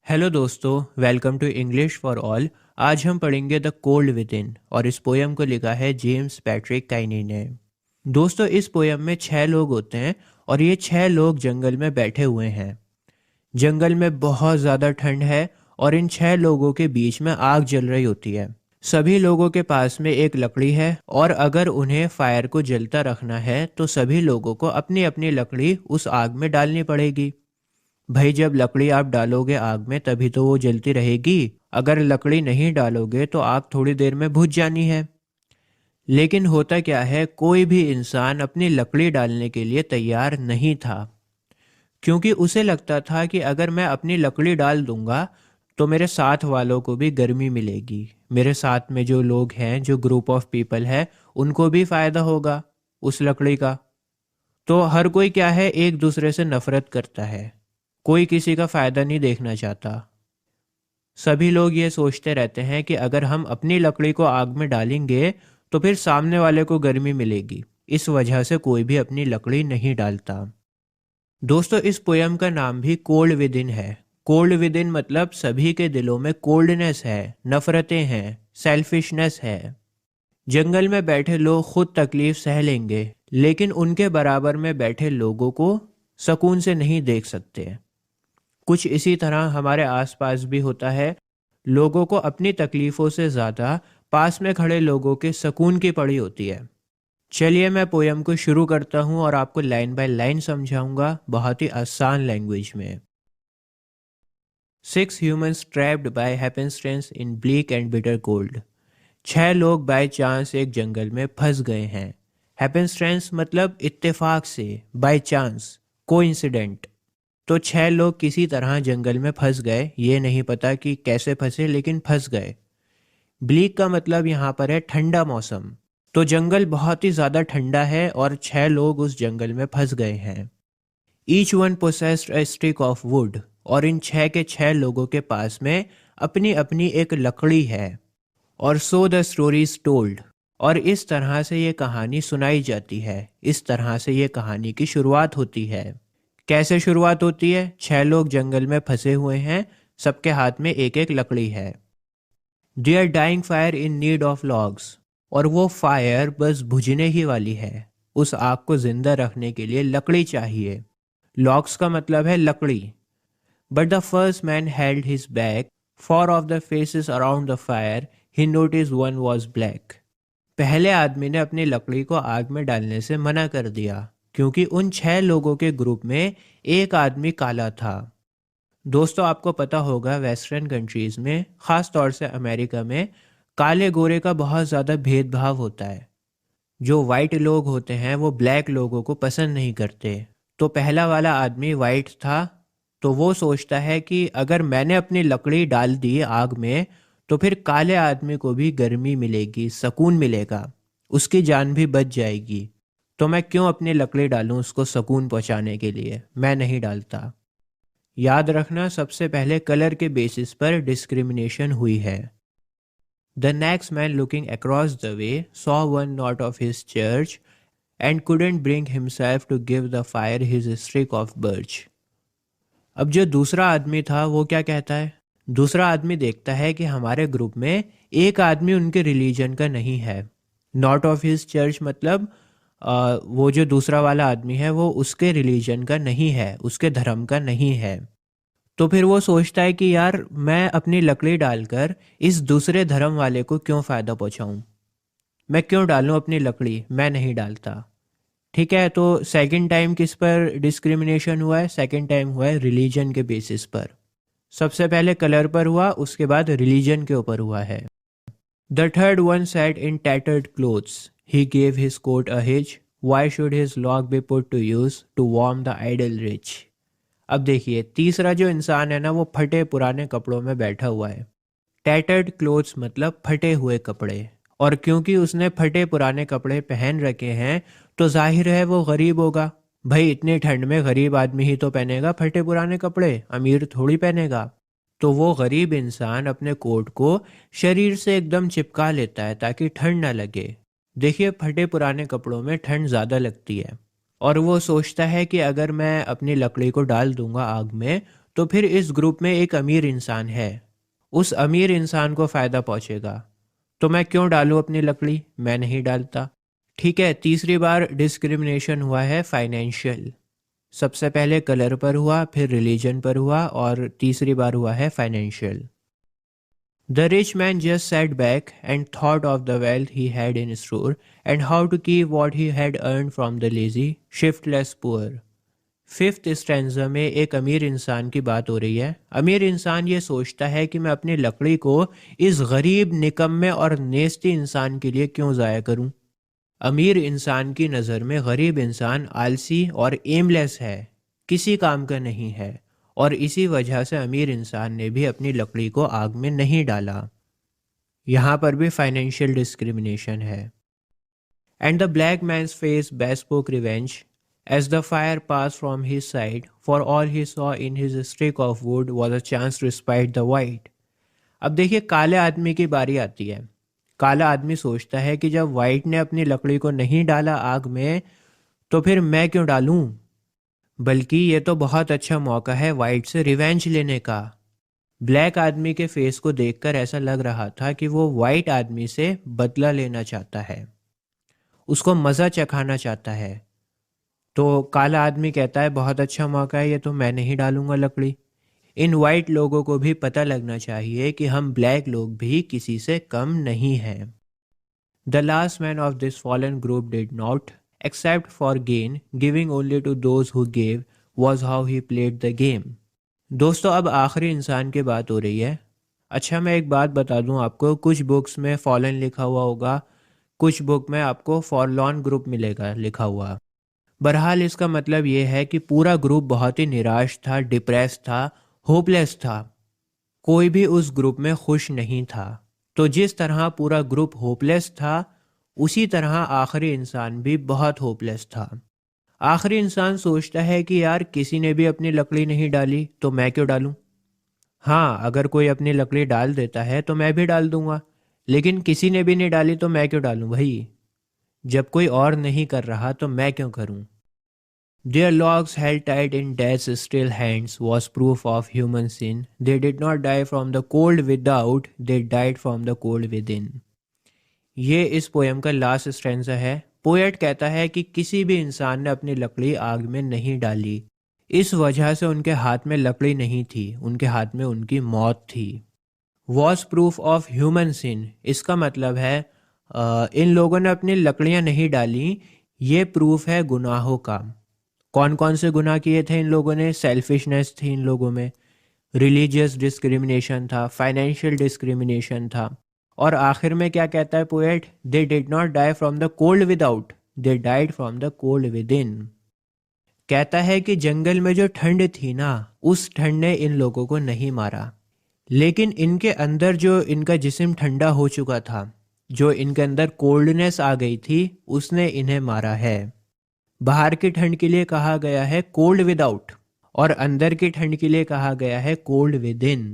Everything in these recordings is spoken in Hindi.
हेलो दोस्तों, welcome to English for all. आज हम पढ़ेंगे द कोल्ड विद इन और इस पोयम को लिखा है जेम्स पैट्रिक काइनी ने। दोस्तों, इस पोयम में 6 लोग होते हैं और ये 6 लोग जंगल में बैठे हुए हैं। जंगल में बहुत ज़्यादा ठंड है और इन 6 लोगों के बीच में आग जल रही होती है। सभी लोगों के पास में एक लकड़ी है और अगर उन्हें फायर को जलता रखना है तो सभी लोगों को अपनी अपनी लकड़ी उस आग में डालनी पड़ेगी। भाई, जब लकड़ी आप डालोगे आग में तभी तो वो जलती रहेगी। अगर लकड़ी नहीं डालोगे तो आग थोड़ी देर में बुझ जानी है। लेकिन होता क्या है, कोई भी इंसान अपनी लकड़ी डालने के लिए तैयार नहीं था, क्योंकि उसे लगता था कि अगर मैं अपनी लकड़ी डाल दूंगा तो मेरे साथ वालों को भी गर्मी मिलेगी। मेरे साथ में जो लोग हैं, जो ग्रुप ऑफ पीपल है, उनको भी फायदा होगा उस लकड़ी का। तो हर कोई क्या है, एक दूसरे से नफरत करता है। कोई किसी का फायदा नहीं देखना चाहता। सभी लोग ये सोचते रहते हैं कि अगर हम अपनी लकड़ी को आग में डालेंगे तो फिर सामने वाले को गर्मी मिलेगी। इस वजह से कोई भी अपनी लकड़ी नहीं डालता। दोस्तों, इस पोयम का नाम भी कोल्ड विद इन है। कोल्ड विद इन मतलब सभी के दिलों में कोल्डनेस है, नफरतें हैं, सेल्फिशनेस है। जंगल में बैठे लोग खुद तकलीफ सह लेंगे, लेकिन उनके बराबर में बैठे लोगों को सुकून से नहीं देख सकते। कुछ इसी तरह हमारे आसपास भी होता है। लोगों को अपनी तकलीफ़ों से ज़्यादा पास में खड़े लोगों के सुकून की पड़ी होती है। चलिए मैं पोयम को शुरू करता हूँ और आपको लाइन बाय लाइन समझाऊंगा, बहुत ही आसान लैंग्वेज में। 6 humans trapped by happenstance in bleak and bitter cold। 6 लोग बाय चांस एक जंगल में फंस गए हैं। हैपेंस्टेंस मतलब इत्तेफाक से, बाय चांस, कोइंसिडेंट। तो 6 लोग किसी तरह जंगल में फंस गए। ये नहीं पता कि कैसे फंसे, लेकिन फंस गए। ब्लीक का मतलब यहाँ पर है ठंडा मौसम। तो जंगल बहुत ही ज़्यादा ठंडा है और 6 लोग उस जंगल में फंस गए हैं। Each one possessed a stick of would. और इन 6 के 6 लोगों के पास में अपनी अपनी एक लकड़ी है। और सो द स्टोरीज टोल्ड। और इस तरह से ये कहानी सुनाई जाती है। इस तरह से ये कहानी की शुरुआत होती है। कैसे शुरुआत होती है? 6 लोग जंगल में फंसे हुए हैं, सबके हाथ में एक एक लकड़ी है। They are dying fire in need of logs. और वो फायर बस बुझने ही वाली है। उस आग को जिंदा रखने के लिए लकड़ी चाहिए। लॉग्स का मतलब है लकड़ी। But the first man held his back for of the faces around the fire he notice one was black. पहले आदमी ने अपनी लकड़ी को आग में डालने से मना कर दिया, क्योंकि उन 6 लोगों के ग्रुप में एक आदमी काला था। दोस्तों, आपको पता होगा वेस्टर्न कंट्रीज़ में, ख़ास तौर से अमेरिका में, काले गोरे का बहुत ज़्यादा भेदभाव होता है। जो वाइट लोग होते हैं वो ब्लैक लोगों को पसंद नहीं करते। तो पहला वाला आदमी वाइट था, तो वो सोचता है कि अगर मैंने अपनी लकड़ी डाल दी आग में तो फिर काले आदमी को भी गर्मी मिलेगी, सुकून मिलेगा, उसकी जान भी बच जाएगी। तो मैं क्यों अपनी लकड़ी डालूं उसको सुकून पहुंचाने के लिए? मैं नहीं डालता। याद रखना, सबसे पहले कलर के बेसिस पर डिस्क्रिमिनेशन हुई है। The next man looking across the way saw one not of his church and couldn't bring himself to give the fire his stick of birch। अब जो दूसरा आदमी था वो क्या कहता है? दूसरा आदमी देखता है कि हमारे ग्रुप में एक आदमी उनके रिलीजन का नहीं है। नॉट ऑफ हिज चर्च मतलब वो जो दूसरा वाला आदमी है वो उसके रिलीजन का नहीं है, उसके धर्म का नहीं है। तो फिर वो सोचता है कि यार, मैं अपनी लकड़ी डालकर इस दूसरे धर्म वाले को क्यों फ़ायदा पहुंचाऊं? मैं क्यों डालूं अपनी लकड़ी? मैं नहीं डालता। ठीक है, तो सेकंड टाइम किस पर डिस्क्रिमिनेशन हुआ है? सेकंड टाइम हुआ है रिलीजन के बेसिस पर। सबसे पहले कलर पर हुआ, उसके बाद रिलीजन के ऊपर हुआ है। The third one said in tattered clothes he gave his coat a his why should his log be put to use to warm the idle rich. अब देखिए, तीसरा जो इंसान है ना, वो फटे पुराने कपड़ों में बैठा हुआ है। टैटर्ड क्लोथ्स मतलब फटे हुए कपड़े। और क्योंकि उसने फटे पुराने कपड़े पहन रखे हैं तो जाहिर है वो गरीब होगा। भाई, इतनी ठंड में गरीब आदमी ही तो पहनेगा फटे पुराने कपड़े, अमीर थोड़ी पहनेगा। तो वो गरीब इंसान अपने कोट को शरीर से एकदम चिपका लेता है ताकि ठंड ना लगे। देखिए, फटे पुराने कपड़ों में ठंड ज़्यादा लगती है। और वो सोचता है कि अगर मैं अपनी लकड़ी को डाल दूंगा आग में तो फिर इस ग्रुप में एक अमीर इंसान है, उस अमीर इंसान को फ़ायदा पहुंचेगा, तो मैं क्यों डालूं अपनी लकड़ी? मैं नहीं डालता। ठीक है, तीसरी बार डिस्क्रिमिनेशन हुआ है फाइनेंशियल। सबसे पहले कलर पर हुआ, फिर रिलीजन पर हुआ, और तीसरी बार हुआ है financial. The rich man just sat back and thought of the wealth he had in store and how to keep what he had earned from the lazy, shiftless poor. Fifth stanza में एक अमीर इंसान की बात हो रही है। अमीर इंसान ये सोचता है कि मैं अपनी लकड़ी को इस गरीब, निकम्मे और नेस्ती इंसान के लिए क्यों ज़ाया करूं। अमीर इंसान की नज़र में गरीब इंसान आलसी और एमलेस है, किसी काम का नहीं है, और इसी वजह से अमीर इंसान ने भी अपनी लकड़ी को आग में नहीं डाला। यहाँ पर भी फाइनेंशियल डिस्क्रिमिनेशन है। And the black man's face bespoke revenge as the fire passed from his side, for all he saw in his stick of wood was a chance to spite the white. अब देखिए, काले आदमी की बारी आती है। काला आदमी सोचता है कि जब वाइट ने अपनी लकड़ी को नहीं डाला आग में, तो फिर मैं क्यों डालूं? बल्कि ये तो बहुत अच्छा मौका है वाइट से रिवेंज लेने का। ब्लैक आदमी के फेस को देखकर ऐसा लग रहा था कि वो वाइट आदमी से बदला लेना चाहता है, उसको मज़ा चखाना चाहता है। तो काला आदमी कहता है बहुत अच्छा मौका है ये, तो मैं नहीं डालूंगा लकड़ी। इन वाइट लोगों को भी पता लगना चाहिए कि हम ब्लैक लोग भी किसी से कम नहीं हैं। The last man of this fallen group did not accept for gain, giving only to those who gave was how he played the game. दोस्तों, अब आखिरी इंसान की बात हो रही है। अच्छा, मैं एक बात बता दूं आपको, कुछ बुक्स में फॉलन लिखा हुआ होगा, कुछ बुक में आपको फॉरलॉन ग्रुप मिलेगा लिखा हुआ। बहरहाल इसका मतलब ये है कि पूरा ग्रुप बहुत ही निराश था, डिप्रेस था, होपलेस था। कोई भी उस ग्रुप में खुश नहीं था। तो जिस तरह पूरा ग्रुप होपलेस था, उसी तरह आखिरी इंसान भी बहुत होपलेस था। आखिरी इंसान सोचता है कि यार, किसी ने भी अपनी लकड़ी नहीं डाली, तो मैं क्यों डालूं? हाँ, अगर कोई अपनी लकड़ी डाल देता है तो मैं भी डाल दूंगा, लेकिन किसी ने भी नहीं डाली तो मैं क्यों डालूं भाई? जब कोई और नहीं कर रहा तो मैं क्यों करूं? Their logs held tight in death's still hands was proof of human sin. They did not die from the cold without, they died from the cold within. ये इस पोएम का लास्ट स्ट्रेंजा है। पोएट कहता है कि किसी भी इंसान ने अपनी लकड़ी आग में नहीं डाली, इस वजह से उनके हाथ में लकड़ी नहीं थी, उनके हाथ में उनकी मौत थी। वॉज प्रूफ ऑफ ह्यूमन सिन, इसका मतलब है इन लोगों ने अपनी लकड़ियां नहीं डाली, ये प्रूफ है गुनाहों का। कौन कौन से गुनाह किए थे इन लोगों ने? सेल्फिशनेस थी इन लोगों में, रिलीजियस डिस्क्रिमिनेशन था, फाइनेंशियल डिस्क्रिमिनेशन था, और आखिर में क्या कहता है poet? They did not die from the cold without, they died from the cold within. कहता है कि जंगल में जो ठंड थी ना, उस ठंड ने इन लोगों को नहीं मारा, लेकिन इनके अंदर जो इनका जिस्म ठंडा हो चुका था, जो इनके अंदर कोल्डनेस आ गई थी, उसने इन्हें मारा है। बाहर की ठंड के लिए कहा गया है कोल्ड विदाउट, और अंदर की ठंड के लिए कहा गया है कोल्ड विद इन।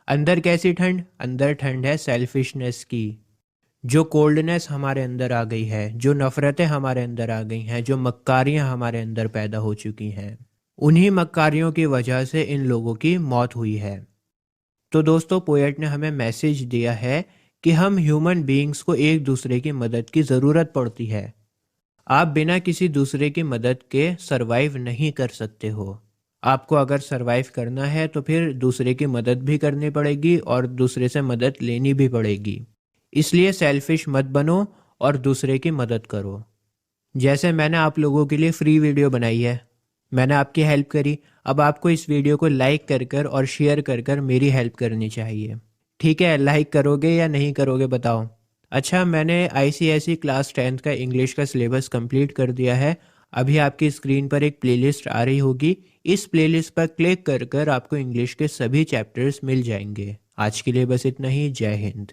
अंदर कैसी ठंड? अंदर ठंड है सेल्फिशनेस की। जो कोल्डनेस हमारे अंदर आ गई है, जो नफरतें हमारे अंदर आ गई हैं, जो मक्कारियां हमारे अंदर पैदा हो चुकी हैं, उन्हीं मक्कारियों की वजह से इन लोगों की मौत हुई है। तो दोस्तों, पोएट ने हमें मैसेज दिया है कि हम ह्यूमन बीइंग्स को एक दूसरे की मदद की ज़रूरत पड़ती है। आप बिना किसी दूसरे की मदद के सरवाइव नहीं कर सकते हो। आपको अगर सरवाइव करना है तो फिर दूसरे की मदद भी करनी पड़ेगी और दूसरे से मदद लेनी भी पड़ेगी। इसलिए सेल्फिश मत बनो और दूसरे की मदद करो। जैसे मैंने आप लोगों के लिए फ्री वीडियो बनाई है, मैंने आपकी हेल्प करी, अब आपको इस वीडियो को लाइक कर और शेयर कर मेरी हेल्प करनी चाहिए। ठीक है, लाइक करोगे या नहीं करोगे बताओ। अच्छा, मैंने ICSE क्लास 10th का इंग्लिश का सिलेबस कंप्लीट कर दिया है। अभी आपकी स्क्रीन पर एक प्लेलिस्ट आ रही होगी, इस प्लेलिस्ट पर क्लिक कर आपको इंग्लिश के सभी चैप्टर्स मिल जाएंगे। आज के लिए बस इतना ही। जय हिंद।